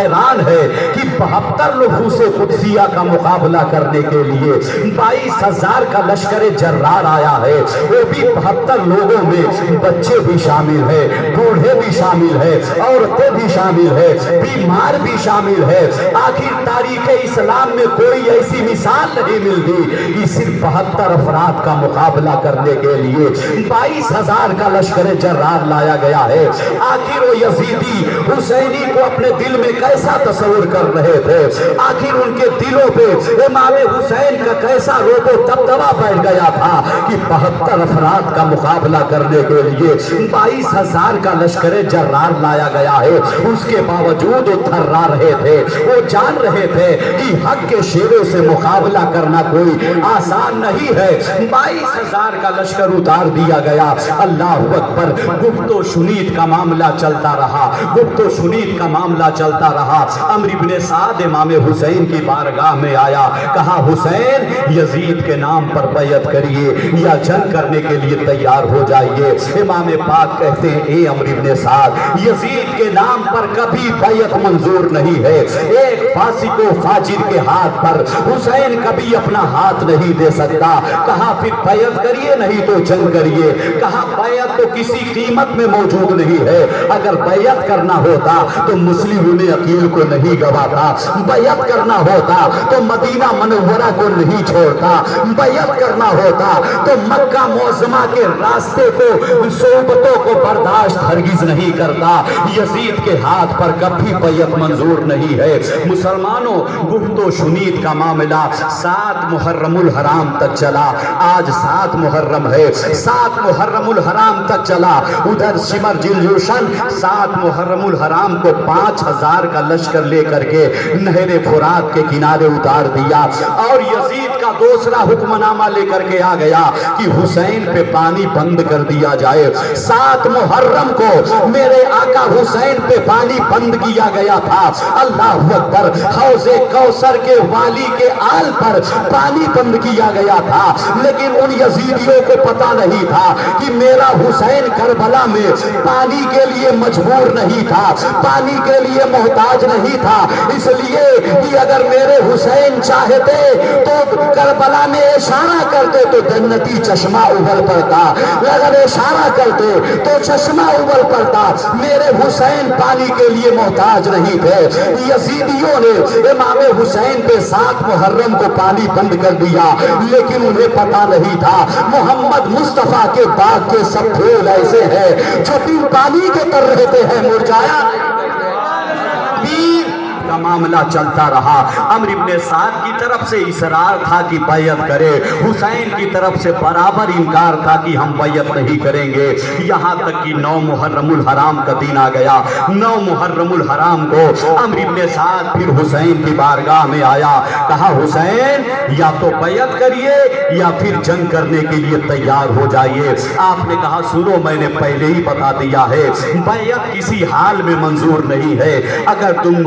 حیران ہے کہ 72 نفوس قدسیہ کا مقابلہ کرنے کے لیے 22,000 کا لشکر جرار آیا ہے، وہ بھی 72 لوگوں میں بچے بھی شامل ہیں، بوڑھے بھی شامل ہیں، عورتیں بھی شامل ہیں، بیمار بھی شامل ہے۔ آخر تاریخ اسلام میں کوئی ایسی مثال نہیں ملتی کہ صرف 72 افراد کا مقابلہ کرنے کے لیے 22,000 کا لشکر جرار لایا گیا ہے۔ آخر وہ یزیدی حسینی کو اپنے دل میں کیسا تصور کر رہے تھے؟ آخر ان کے دلوں پہ امام حسین کا کیسا روب و دبدبا بیٹھ گیا تھا کہ 72 افراد کا مقابلہ کرنے کے لیے 22,000 کا لشکر جرار لایا گیا ہے۔ اس کے باوجود وہ تھرا رہے تھے، وہ جان رہے تھے کہ حق کے شیروں سے مقابلہ کرنا کوئی آسان نہیں ہے۔ 22,000 کا لشکر اتار دیا گیا۔ اللہ اکبر، گفت و شنید کا معاملہ چلتا رہا، گفت و شنید کا معاملہ چلتا رہا۔ عمرو بن سعد امام حسین کی بارگاہ میں آیا، کہا حسین یزید کے نام پر بیعت کریے یا جنگ کرنے کے لیے تیار ہو جائیے۔ امام پاک کہتے ہیں اے عمرو بن سعد، یزید کے نام پر کبھی بیعت منظور نہیں ہے۔ ایک فاسق و فاجر کے ہاتھ پر حسین کبھی اپنا ہاتھ نہیں دے سکتا۔ کہا پھر بیعت کریے نہیں تو جنگ کریے۔ کہا بیعت تو کسی قیمت میں موجود نہیں ہے، اگر بیعت کرنا ہوتا تو مسلمون عقیل کو نہیں گواتا، بیعت کرنا ہوتا تو مدینہ منورہ کو نہیں چھوڑتا، بیعت کرنا ہوتا تو مکہ معظمہ کے راستے کو، صحبتوں کو برداشت ہرگز نہیں کرتا۔ یزید کے ہاتھ پر کبھی بیعت منظور نہیں ہے۔ مسلمانوں، گفت و شنید کا معاملہ 7 محرم الحرام تک چلا۔ آج 7 محرم ہے، 7 محرم الحرام تک چلا۔ ادھر سمر جلجوشن 7 محرم الحرام کو 5,000 کا لشکر لے کر کے نہر فرات کے کنارے اتار دیا، اور یزید کا دوسرا حکم نامہ لے کر کے آ گیا کہ حسین پہ پانی بند کر دیا جائے۔ 7 محرم کو میرے آقا حسین پہ پانی بند کیا گیا تھا۔ اللہ اکبر، حوض کوثر کے والی کے آل پر پانی بند کیا گیا تھا، لیکن ان یزیدیوں کو پتا نہیں تھا کہ میرا حسین کربلا میں پانی کے لیے مجبور نہیں تھا، پانی کے لیے محتاج نہیں تھا، اس لیے کہ اگر میرے حسین چاہتے تو کربلا میں اشارہ کرتے تو جنتی چشمہ ابل پڑتا، اگر اشارہ کرتے تو چشمہ ابل پڑتا۔ میرے حسین پانی کے لیے محتاج نہیں تھے۔ یزیدیوں نے امام حسین پہ 7 محرم کو پانی بند کر دیا، لیکن انہیں پتا نہیں تھا محمد مصطفیٰ کے باغ کے سب پھول ایسے ہیں جو بن پانی کے تر رہتے ہیں مرجایا کا معاملہ چلتا رہا۔ عمرو بن سعد کی طرف سے اصرار تھا کہ بیعت کرے، حسین کی طرف سے برابر انکار تھا کہ ہم بیعت نہیں کریں گے، یہاں تک کہ 9 محرم الحرام کا دن آ گیا۔ 9 محرم الحرام کو عمرو بن سعد پھر حسین کی بارگاہ میں آیا، کہا حسین یا تو بیعت کریے یا پھر جنگ کرنے کے لیے تیار ہو جائیے۔ آپ نے کہا سنو، میں نے پہلے ہی بتا دیا ہے بیعت کسی حال میں منظور نہیں ہے، اگر تم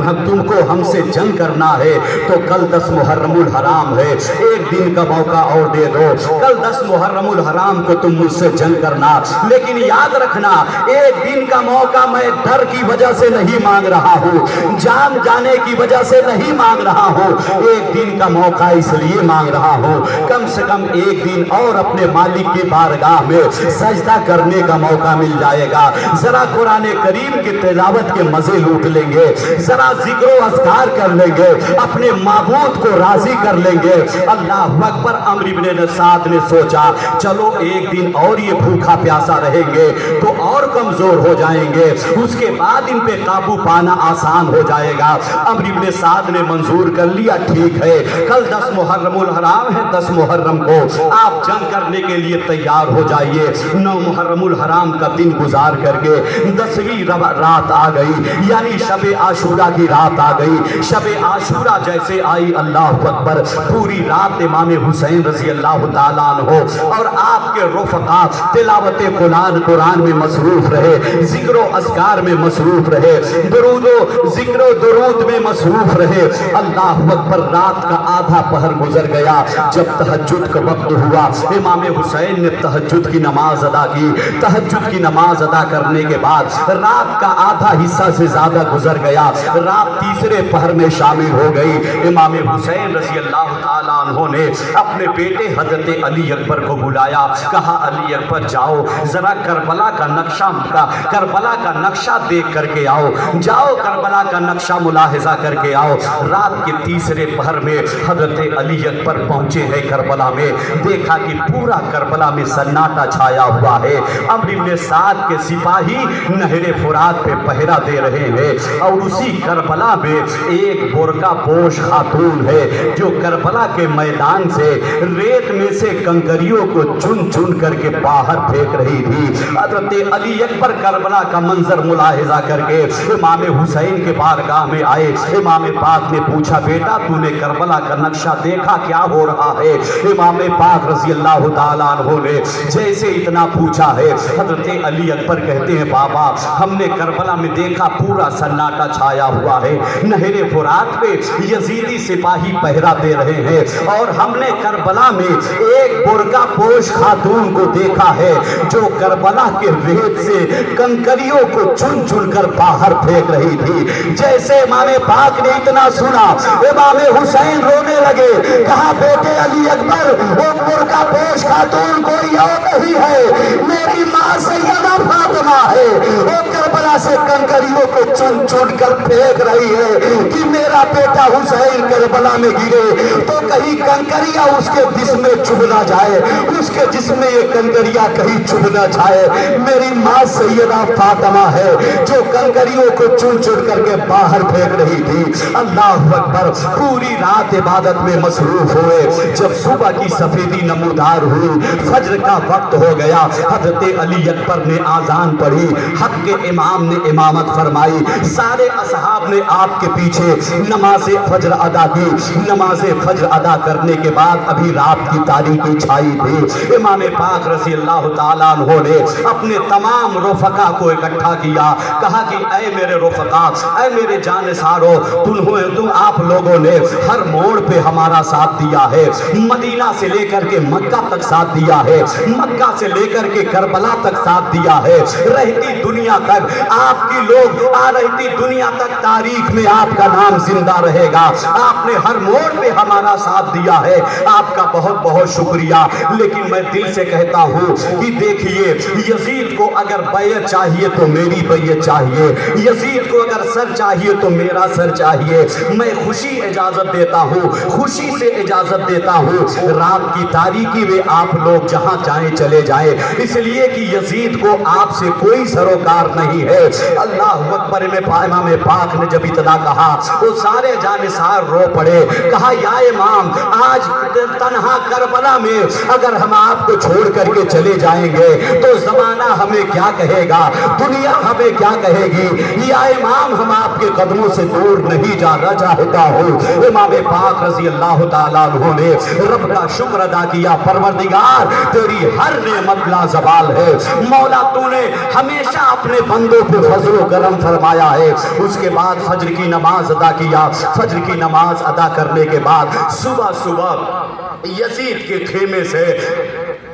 کو ہم سے جنگ کرنا ہے تو کل 10 محرم الحرام ہے، ایک دن کا موقع اور دے دو، کل 10 محرم الحرام کو تم مجھ سے جنگ کرنا، لیکن یاد رکھنا ایک دن کا موقع میں ڈر کی وجہ سے نہیں مانگ رہا ہوں، جان جانے کی وجہ سے نہیں مانگ رہا ہوں، ایک دن کا موقع اس لیے مانگ رہا ہوں کم سے کم ایک دن اور اپنے مالک کی بارگاہ میں سجدہ کرنے کا موقع مل جائے گا، ذرا قرآن کریم کی تلاوت کے مزے لوٹ لیں گے، ذرا ذکر و اذکار کر لیں گے، اپنے معبود کو راضی کر لیں گے۔ اللہ اکبر۔ عمرو بن سعد نے سوچا چلو ایک دن اور یہ بھوکا پیاسا رہیں گے تو اور کمزور ہو جائیں گے، اس کے بعد ان پہ قابو پانا آسان ہو جائے گا۔ عمرو بن سعد نے منظور کر لیا، ٹھیک ہے کل 10 محرم الحرام ہے، 10 محرم کو آپ جنگ کرنے کے لیے تیار ہو جائیے۔ 9 محرم الحرام کا دن گزار کر کے 10ویں رات آ گئی، یعنی شب عاشورہ کی رات آ گئی۔ شب عاشورہ جیسے آئی، اللہ اکبر، پوری رات امام حسین رضی اللہ تعالیٰ عنہ اور آپ کے رفقا تلاوت قرآن میں مصروف رہے، ذکر و اذکار میں مصروف رہے، درود و ذکر و درود میں مصروف رہے۔ اللہ اکبر۔ رات کا آدھا پہر گزر گیا، جب تہجد کا وقت ہوا امام حسین نے تہجد کی نماز ادا کی۔ تہجد کی نماز ادا کرنے کے بعد رات کا آدھا حصہ سے زیادہ گزر گیا، رات तीसरे पहर में शामिल हो गई। इमाम हुसैन रजी अल्लाह ताला अन्हो ने अपने बेटे हजरत अली अकबर को बुलाया, कहा अली अकबर जाओ जरा करबला का नक्शा देख करके आओ, जाओ करबला का नक्शा मुलाहिजा करके आओ। रात के तीसरे पहर में हजरत अली अकबर पहुंचे हैं करबला में, देखा कि पूरा करबला में सन्नाटा छाया हुआ है। अम्र इब्न साद के सिपाही नहरे फुरात पे पहरा दे रहे हैं और उसी करबला में एक बुर्का पोश खातून है जो करबला के मैदान से रेत में से कंकरियों को चुन चुन करके बाहर फेंक रही थी। हजरत अली अकबर करबला का मंजर मुलाहिजा करके इमाम हुसैन के बारगाह में आए। इमाम पाक ने पूछा बेटा तूने करबला का नक्शा देखा, क्या हो रहा है? इमाम पाक रज़ी अल्लाह ताला अन्हु ने जैसे इतना पूछा है, हजरत अली अकबर कहते हैं बाबा हमने करबला में देखा पूरा सन्नाटा छाया हुआ है, नहरे फुरात पे यजीदी सिपाही पहरा दे रहे हैं और हमने करबला में एक बुर्का पोश खातून को देखा है जो करबला के रेत से कंकरियों को चुन चुन कर बाहर फेंक रही थी। जैसे इमाम पाक ने इतना सुना इमाम हुसैन रोने लगे, कहा बेटे अली अकबर वो बुर्का पोश खातून कोई और नहीं है, मेरी माँ सैयदा फातिमा है, वो करबला से कंकरियों को चुन चुन कर फेंक रही है कि मेरा बेटा हुसैन करबला में गिरे तो कहीं कंकरिया उसके जिस्म में चुभ ना जाए, उसके जिस्म में ये कंकरिया कहीं चुभ ना जाए। मेरी माँ सैयदा फातिमा है जो कंकरियों को चुन चुन करके बाहर फेंक रही थी। अल्लाह अकबर। पूरी रात इबादत में मसरूफ हुए। जब सुबह की सफेदी नमूदार हुई, फज्र का वक्त हो गया, हजरत अली अकबर ने आजान पढ़ी, हक के इमाम ने इमामत फरमाई, सारे असहाब ने आपके पीछे नमाज फज्र अदा की। नमाज फज्र अदा करने के बाद अभी रात की तारीकी छाई थी। इमाम पाक रज़ी अल्लाह ताला अन्हु ने अपने तमाम रुफ़क़ा को इकट्ठा किया, कहा कि ऐ मेरे रुफ़क़ा, ऐ मेरे जानसारो, तुम आप लोगों ने हर मोड़ पे हमारा साथ दिया है, मदीना से लेकर के मक्का तक साथ दिया है, मक्का से लेकर के करबला तक साथ दिया है, रहती दुनिया तक आपकी लोग रहती दुनिया तक तारीख में आपका नाम जिंदा रहेगा। आपने हर मोड़ पे हमारा साथ दिया है, आपका बहुत बहुत शुक्रिया। लेकिन मैं दिल से कहता हूँ कि देखिए यजीद को अगर बैत चाहिए तो मेरी बैत चाहिए, यजीद को अगर सर चाहिए तो मेरा सर चाहिए। मैं खुशी इजाजत देता हूँ, खुशी से इजाजत देता हूँ, रात की तारीकी में आप लोग जहाँ चाहे चले जाए, इसलिए कि यजीद को आपसे कोई सरोकार नहीं है। अल्लाह अकबर में इमाम पाक ने जब इतना कहा तो सारे जानिसार रो पड़े, कहा या इमाम आज तन्हा करबला में अगर हम आपको छोड़ करके चले जाएंगे तो जमाना हमें क्या कहेगा, दुनिया हमें क्या कहेगी। या इमाम हम आपके कदमों से दूर नहीं जाना चाहता हूँ। इमाम पाक रज़ी अल्लाह ताला अन्हु ने रब का शुक्र अदा किया, परवरदिगार तेरी हर नेमत लाजवाल है, मौला तूने हमेशा अपने बंदों पे फजल करम फरमाया है। उसके बाद फज्र की नमाज अदा किया। फज्र की नमाज अदा करने के बाद सुबह सुबह यजीद के खेमे से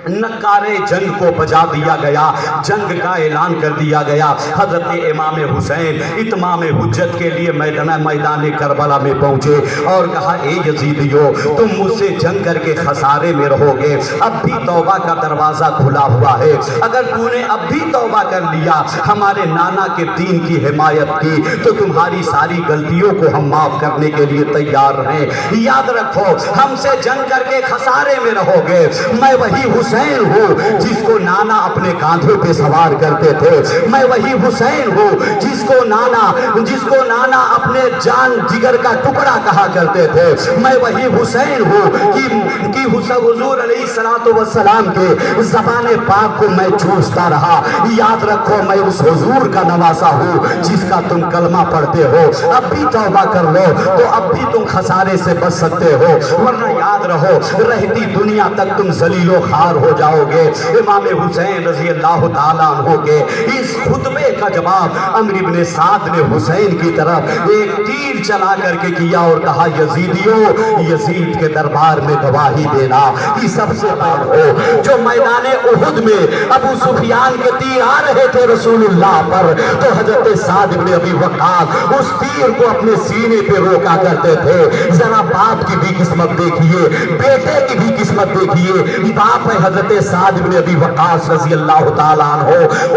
नकारे जंग को बजा दिया गया, जंग का ऐलान कर दिया गया। हजरत इमाम हुसैन इत्माम हुज्जत के लिए मैदान करबला में पहुंचे और कहा ए यजीदियो तुम मुझसे जंग करके खसारे में रहोगे, अब भी तौबा का दरवाजा खुला हुआ है, अगर तूने अब भी तौबा कर लिया, हमारे नाना के दीन की हिमायत की, तो तुम्हारी सारी गलतियों को हम माफ करने के लिए तैयार हैं। याद रखो हमसे जंग करके खसारे में रहोगे। मैं वही हुसैन हूँ जिसको नाना अपने कांधों पे सवार करते थे, मैं वही हुसैन हूँ जिसको नाना अपने जान जिगर का टुकड़ा कहा करते थे, मैं वही हुसैन हूँ कि हुजूर अलैहिस्सलातु वस्सलाम के ज़बाने पाक को मैं चूसता रहा। याद रखो मैं उस हुजूर का नवासा हूँ जिसका तुम कलमा पढ़ते हो। अब भी तौबा कर लो तो अब भी तुम खसारे से बच सकते हो, वरना याद रहो रहती दुनिया तक तुम जलीलो खार ہو جاؤ گے۔ امام حسین رضی اللہ تعالیٰ عنہ کے اس خطبے کا جواب عمرو بن سعد نے حسین کی طرف ایک تیر چلا کر کے کیا اور کہا یزیدیوں، یزید کے دربار میں گواہی دینا کہ سب سے بڑھ ہو۔ جو میدان احد میں ابو سفیان کے تیر آ رہے تھے رسول اللہ پر، تو حضرت سعد بن ابی وقاص اس تیر کو اپنے سینے پہ روکا کرتے تھے۔ ذرا باپ کی بھی قسمت دیکھیے، بیٹے کی بھی قسمت دیکھیے۔ باپ ہے حضرت سعد بن ابی وقاص رضی اللہ تعالیٰ عنہ۔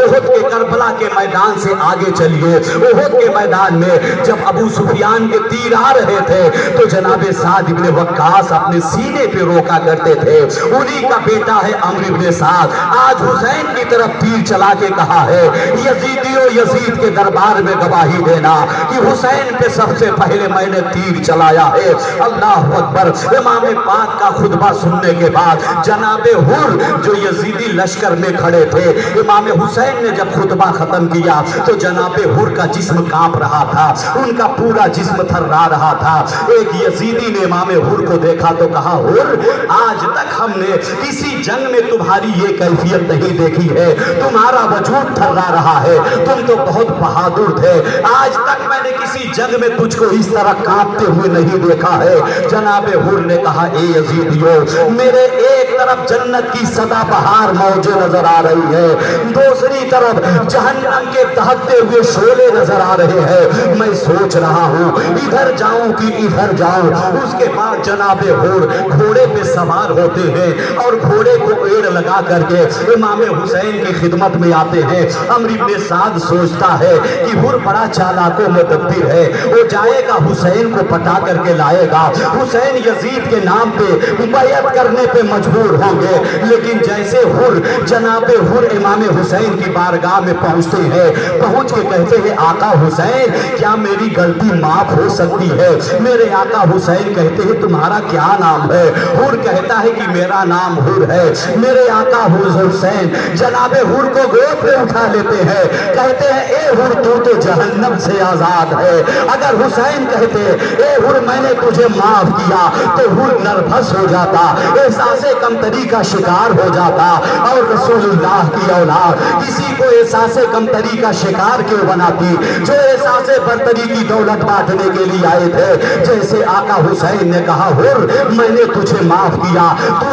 احد کے کربلا کے میدان سے آگے چلیے، احد کے میدان میں جب ابو سفیان کے تیر آ رہے تھے تو جناب سعد بن وقاص اپنے سینے پہ روکا کرتے تھے۔ انہی کا بیٹا ہے عمرو بن سعد، آج حسین کی طرف تیر چلا کے کہا ہے یزیدیوں، یزید کے دربار میں گواہی دینا کہ حسین پہ سب سے پہلے میں نے تیر چلایا ہے۔ اللہ اکبر۔ امام پاک کا خطبہ سننے کے بعد جناب حر جو یزیدی لشکر میں کھڑے تھے، امام حسین نے جب خطبہ ختم کیا تو جناب حر کا جسم کانپ رہا تھا، ان کا پورا جسم تھرا رہا تھا۔ ایک یزیدی نے امام حر کو دیکھا تو کہا حر، آج تک ہم نے کسی جنگ میں تمہاری یہ کیفیت نہیں دیکھی ہے، تمہارا وجود تھرا رہا ہے، تم تو بہت بہادر تھے، آج تک میں نے کسی جنگ میں تجھ کو اس طرح کانپتے ہوئے نہیں دیکھا ہے۔ جناب حر نے کہا اے یزیدیوں، میرے ایک طرف جنت کی سدا بہار موجیں نظر آ رہی ہے، دوسری طرف جہنم کے دہکتے ہوئے شعلے نظر آ رہے ہیں، میں سوچ رہا ہوں ادھر جاؤں کہ ادھر جاؤں۔ اس کے بعد جناب حر گھوڑے پہ سوار ہوتے ہیں اور گھوڑے کو ایڑ لگا کر کے امام حسین کی خدمت میں آتے ہیں۔ عمرو بن سعد سوچتا ہے کہ حر بڑا چالاک و مدبر ہے، وہ جائے گا حسین کو پٹا کر کے لائے گا، حسین یزید کے نام پہ بیعت کرنے پہ مجبور ہوں گے۔ لیکن جیسے حر جناب حر امام حسین کی بارگاہ میں پہنچتے ہیں، پہنچ کے کہتے ہیں آقا حسین کیا میری غلطی معاف ہو سکتی ہے؟ میرے آقا حسین کہتے ہیں تمہارا کیا نام ہے؟ حر کہتا ہے کہ میرا نام حر ہے۔ میرے آقا حسین جناب حر کو گود میں اٹھا لیتے ہیں، کہتے ہیں اے حر تو جہنم سے آزاد ہے۔ اگر حسین کہتے اے حر میں نے تجھے معاف کیا تو حر نربھس ہو جاتا، احساس کمتری کا شکار ہو جاتا، اور رسول اللہ کی اولاد کسی کو احساس کمتری کا شکار کیوں بناتی؟ جو احساس برتری کی دولت بانٹنے کے لیے آئے تھے۔ جیسے آقا حسین نے کہا حر میں نے تجھے معاف کیا،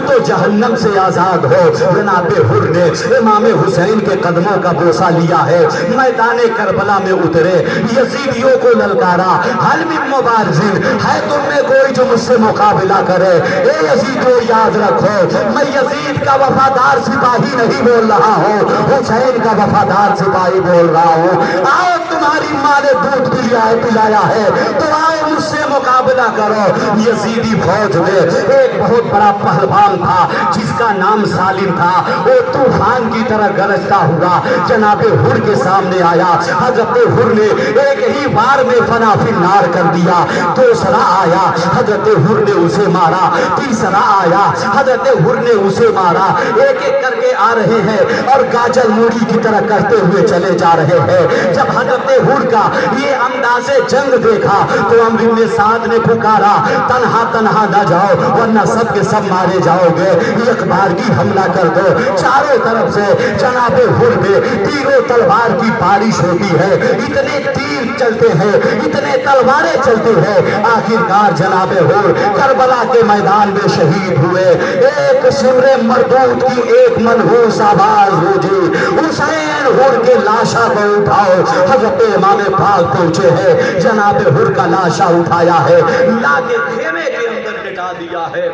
تو جہنم سے آزاد ہو۔ جناب حر نے امام حسین کے قدموں کا بوسہ لیا ہے، میدان کربلا میں اترے، یزیدیوں کو للکارا، حل من مبارزن، ہے تم میں کوئی جو مجھ سے مقابلہ کرے؟ اے یزیدیوں یاد رکھو میں یزید کا وفادار سپاہی نہیں بول رہا ہوں، حسین کا وفادار سپاہی بول رہا ہوں۔ آؤ تمہاری ماں نے دودھ پلایا ہے تو آؤ مجھ سے مقابلہ کرو۔ یزیدی فوج میں ایک بہت بڑا پہلوان تھا جس کا نام سالم تھا، وہ طوفان کی طرح گرجتا ہوا جناب حر کے سامنے آیا۔ حضرت حر نے ایک ہی بار میں فنا فی النار کر دیا۔ دوسرا آیا حضرت حر نے اسے مارا، تیسرا آیا حضرت حر نے اسے مارا۔ ایک ایک کر کے آ رہے ہیں اور گاجر موڑی کی طرح کرتے ہوئے چلے جا رہے ہیں۔ جب حضرت حر کا یہ انداز جنگ دیکھا تو عمرو بن سعد نے پکارا تنہا تنہا نہ جاؤ ورنہ سب کے سب مارے جاؤ گے، ایک بار کی حملہ کر دو۔ چاروں طرف سے جناب حر میں تیروں تلوار کی بارش ہوتی ہے، اتنے تیر چلتے ہیں، اتنے تلواریں چلتے ہیں، آخرکار جناب حر کربلا کے میدان میں شہید ہوئے۔ ایک سر مردود کی ایک منحوس آواز گونجی، حسین حر کے لاشا کو اٹھاؤ۔ حضرت امام پاک پہنچے ہیں، جناب حر کا لاشا اٹھایا ہے، لا کے خیمے کے اندر لٹا دیا ہے۔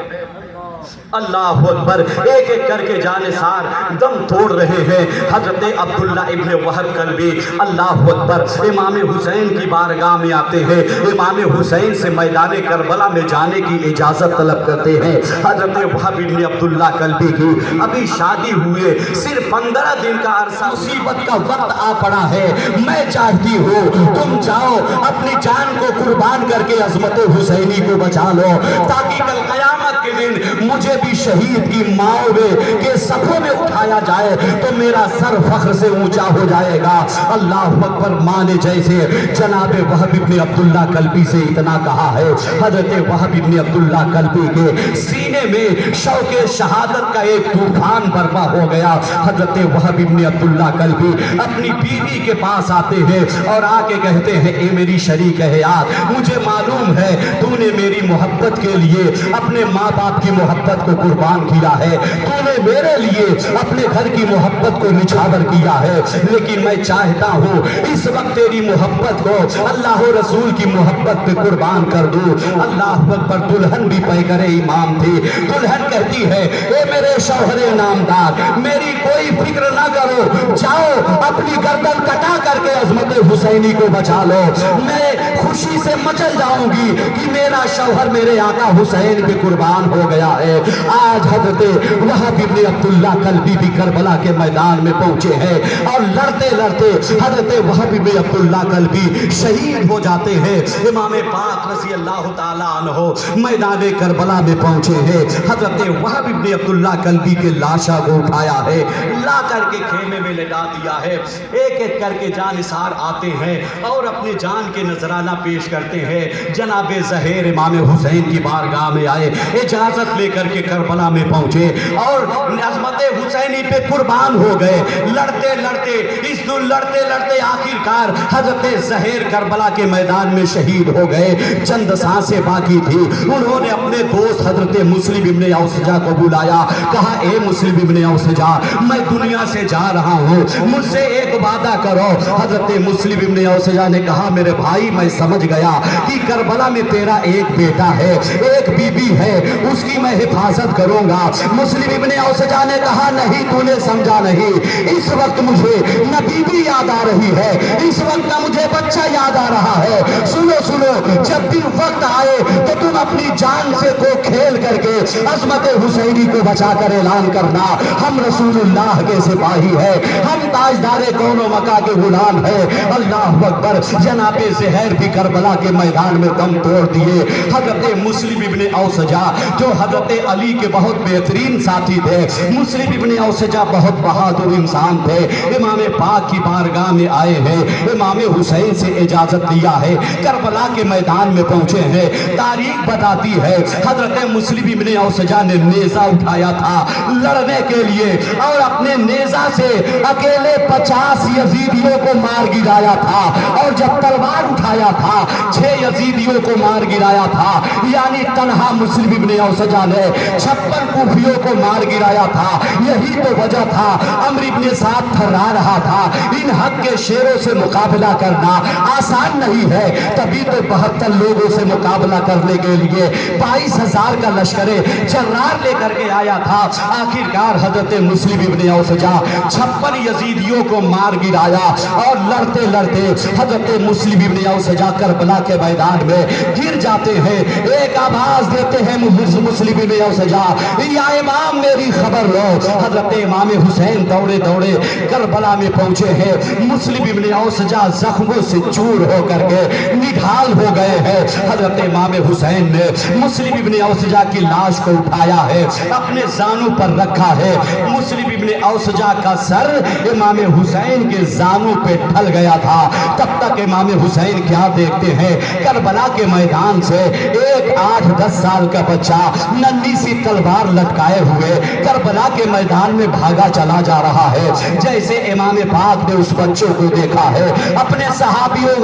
اللہ اکبر۔ ایک ایک کر کے جانثار دم توڑ رہے ہیں۔ حضرت عبداللہ ابن وہب کلبی اللہ اکبر امام حسین کی بارگاہ میں آتے ہیں، امام حسین سے میدان کربلا میں جانے کی اجازت طلب کرتے ہیں۔ حضرت وہب ابن عبداللہ کلبی کی ابھی شادی ہوئے صرف 15 دن کا عرصہ، مصیبت کا وقت آ پڑا ہے، میں چاہتی ہوں تم جاؤ اپنی جان کو قربان کر کے عظمت حسینی کو بچا لو، تاکہ کل قیامت کے मुमिनीन मुझे भी शहीद की माओवे के सफों में उठाया जाए तो मेरा सर फख्र से ऊंचा हो जाएगा। अल्लाह अकबर। माने जैसे जनाब वहब इब्न अब्दुल्ला कल्बी से इतना कहा है, हजरत वहब इब्न अब्दुल्ला कल्बी के सीने में शौके शहादत का एक तूफान बर्पा हो गया। हजरत वहब इब्न अब्दुल्ला कल्बी अपनी बीवी के पास आते हैं और आके कहते हैं, ए मेरी शरीक है यार, मुझे मालूम है तूने मेरी मोहब्बत के लिए अपने माँ बाप की मोहब्बत को कुर्बान किया है, तूने मेरे लिए अपने घर की मोहब्बत को निछावर किया है, लेकिन मैं चाहता हूँ इस वक्त तेरी मोहब्बत को अल्लाह और रसूल की मोहब्बत पे कुर्बान कर दूं। अल्लाह अकबर। दुल्हन भी पैगरे इमाम थी। दुल्हन कहती है, ए मेरे शौहरे नामदार, मेरी कोई फिक्र ना करो, जाओ अपनी गर्दन कटा करके अजमत हुसैनी को बचा लो। मैं खुशी से मचल जाऊंगी कि मेरा शौहर मेरे आका हुसैन पे कुर्बान हो गया है। आज हजरत वहब इब्न अब्दुल्ला कल्बी भी करबला के मैदान में पहुंचे हैं और लड़ते लड़ते हजरत वहब इब्न अब्दुल्ला कल्बी शहीद हो जाते हैं। इमाम पाक रज़ी अल्लाह ताला अन्हो मैदान करबला में पहुंचे हैं। हजरत वहब इब्न अब्दुल्ला कल्बी के लाशा को उठाया है, ला करके खेमे में लटा दिया है। एक एक करके जानिसार आते हैं और अपने जान के नजराना पेश करते हैं। जनाब ज़हीर इमाम हुसैन की बारगाह में आए, इजाजत लेकर के करबला में पहुंचे और अज़मत हुसैनी पे कुर्बान हो गए। लड़ते लड़ते लड़ते लड़ते आखिरकार हजरत ज़हीर करबला के मैदान में शहीद हो गए। चंद सांसें बाकी थी। उन्होंने अपने दोस्त हजरत मुस्लिम इब्न औसजा को बुलाया, कहा, ए मुस्लिम इब्न औसजा, मैं दुनिया से जा रहा हूँ, मुझसे एक वादा करो। हजरत मुस्लिम इब्न औसजा ने कहा, मेरे भाई मैं समझ गया कि करबला में तेरा एक बेटा है, एक बीबी है, उसकी मैं हिफाजत करूंगा। मुस्लिम इब्न औसजा ने कहा, नहीं तूने समझा नहीं, इस वक्त मुझे न बीबी याद आ रही है, इस वक्त न मुझे बच्चा याद आ रहा है। सुनो सुनो, जब भी वक्त आए तो तुम अपनी जान से को खेल करके अज़मत हुसैनी को बचा कर ऐलान करना, हम रसूलुल्लाह के सिपाही है, हम ताजदारे कौनो मका के गुलाम है। अल्लाह अकबर। जनाब ज़हीर भी करबला के मैदान में दम तोड़ दिए। हजरत मुस्लिम इब्न औसजा जो हजरत अली के बहुत बेहतरीन साथी थे, मुस्लिम इब्न औसजा बहुत बहादुर इंसान थे, इमाम पाक की बारगाह में आए हैं, इमाम हुसैन से इजाजत लिया है, करबला के मैदान में पहुंचे हैं। तारीख बताती है हजरत मुस्लिम इब्न औसजा ने नेजा उठाया था लड़ने के लिए और अपने नेजा से अकेले 50 यजीदियों को मार गिराया था और जब तलवार उठाया था 6 यजीदियों को मार गिराया था। यानी तन्हा मुस्लिम इब्न औसजा ने 56 कूफियों को मार गिराया था। यही तो वजह था अम्र इब्न साद थर्रा रहा था। इन हक के शेरों से मुकाबला करना आसान नहीं है, तभी तो 72 लोगों से मुकाबला करने के लिए 22,000 का लश्करे जर्रार लेकर के आया था। आखिरकार हजरत मुस्लिम इब्न औसजा 56 यजीदियों को मार गिराया और लड़ते लड़ते हजरत मुस्लिम इब्न औसजा करबला के मैदान में गिर जाते हैं। एक आवाज देते हैं मुस्लिम इब्न औसजा, या इमाम मेरी खबर लो। हजरत इमाम हुसैन दौड़े दौड़े करबला में पहुंचे हैं। मुस्लिम इब्न औसजा जख्मों से चूर होकर के निढाल हो गए हैं। हजरत इमाम हुसैन ने मुस्लिम इब्न औसजा की लाश को उठाया है, अपने जानू पर रखा है। मुस्लिम इब्न औसजा का सर इमाम हुसैन के जानू पे ढल गया था। तब तक इमाम हुसैन क्या देखते हैं, करबला के मैदान से एक 8-10 साल का बच्चा नन्ही सी तलवार लटकाए हुए करबला के मैदान में भागा चला जा रहा है। जैसे इमाम पाक ने उस बच्चों को देखा है, अपने सहाबियों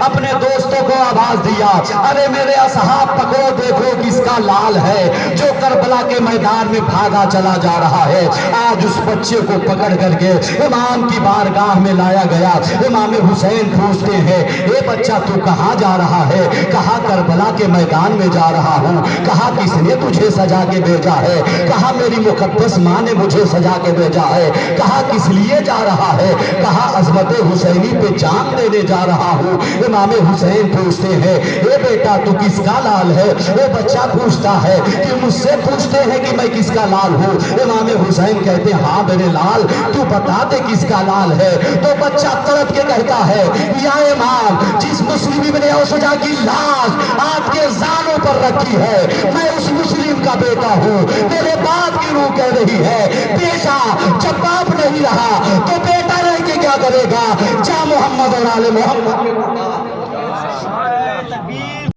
अपने दोस्तों को आवाज दिया, अरे मेरे असहाब पकड़ो, देखो किसका लाल है जो करबला के मैदान में भागा चला जा रहा है। आज उस बच्चे को पकड़ करके इमाम की बारगाह में लाया गया। इमाम हुसैन पूछते हैं, ए बच्चा तू कहाँ जा रहा है? कहा करबला के मैदान में जा रहा हूँ। कहा किसने तुझे सजा के भेजा है? कहा मेरी मुकद्दस माँ ने मुझे सजा के भेजा है। कहा किस लिए जा रहा है? कहा अज़मत हुसैनी पे जान देने जा रहा हूँ। इमाम हुसैन पूछते हैं, ए बेटा तू किसका लाल है? वो बच्चा पूछता है कि मुझसे पूछते हैं कि मैं किसका लाल हूँ। इमाम हुसैन कहते हैं, हाँ मेरे लाल तू बता दे किसका लाल है। तो बच्चा तड़प के कहता है, या इमाम जिस मुस्लिम इब्न औसजा की लाश आपके जानों पर रखी है, मैं उस मुस्लिम का بیٹا ہوں. تیرے باپ کی روح کہہ رہی ہے بیٹا جب باپ نہیں رہا تو بیٹا رہ کے کیا کرے گا. جا محمد اور آل محمد